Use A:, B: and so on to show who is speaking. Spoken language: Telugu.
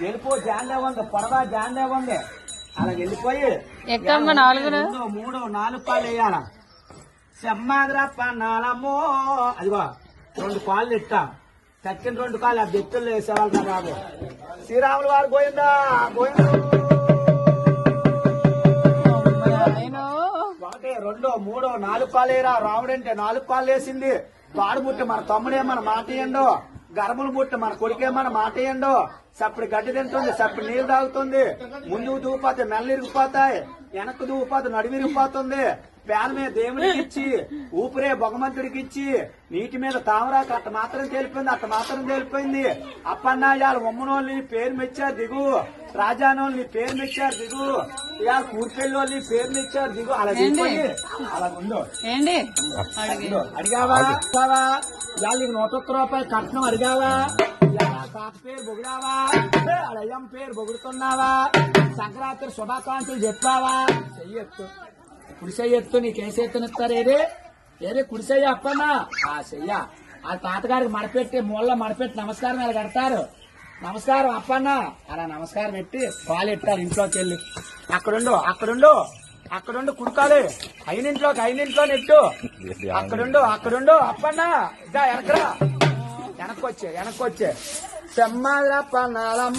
A: వెళ్ళిపో జాండే ఉంది పొడవా జాండే ఉంది అలా వెళ్ళిపోయి
B: 4
A: 3 4 పాలు వేయాల సెమ్మాదిరా పన్నాలమ్మో అదిగో 2 పాలు ఇట్టా చక్కిన 2 కాళ్ళు ఆ బెత్తుల్లో వేసేవాళ్ళు కదా బాబు శ్రీరాములు వారు గోయిందా గోయిందా 1 2 3 4 పాలు వేయరా రాముడంటే 4 పాలు వేసింది తాడు బుట్ట మన తమ్ముడేమన్న మాట ఇయ్యండు గర్భులు బుట్ట మన కొడుకేమన్న మాట ఇయ్యండు సప్పుడు గడ్డి తింటుంది సప్పుడు నీళ్లు తాగుతుంది ముందుకు దూపోతే మెల్ల ఇరిగిపోతాయి వెనక్కు దూపోతే నడుము ఇరిగిపోతుంది పేద మీద దేవుడికి ఇచ్చి ఊపిరే భగవంతుడికి ఇచ్చి నీటి మీద తామరాకు అట్ట మాత్రం తేలిపోయింది అప్పన్నాయాలు ఉమ్మనోళ్ళని పేరు మెచ్చారు దిగు రాజానోళ్ళని పేరు మెచ్చారు దిగు ఇవాళ కూర్పెళ్ళోళ్ళని పేరు మెచ్చారు దిగు అలా దిగిపోయి అలా ఉందో అడిగావా ఇవాళ నీకు 101 రూపాయలు కట్నం అడిగావా తాత పేరు బొగిడావా అయ్యం పేరు బొగుడుతున్నావా సంక్రాంతి శుభాకాంక్షలు చెప్పావా చెయ్యొచ్చు కుడిసెయ్యొత్తు నీకేసేత్తనిస్తారు ఏదే కుడిసెయ్య అప్పన్నా ఆ చెయ్య ఆ తాతగారికి మడపెట్టి మూలలో మడపెట్టి నమస్కారం అలా కడతారు నమస్కారం అప్పన్నా అలా నమస్కారం పెట్టి పాలు ఎట్టారు ఇంట్లోకి వెళ్ళి అక్కడుండు కుడుకాలి అయినింట్లో నెట్టు అక్కడుండు అప్పన్నా వెనక్కొచ్చే సెమ్మాదిరా పన్నాలమ్మ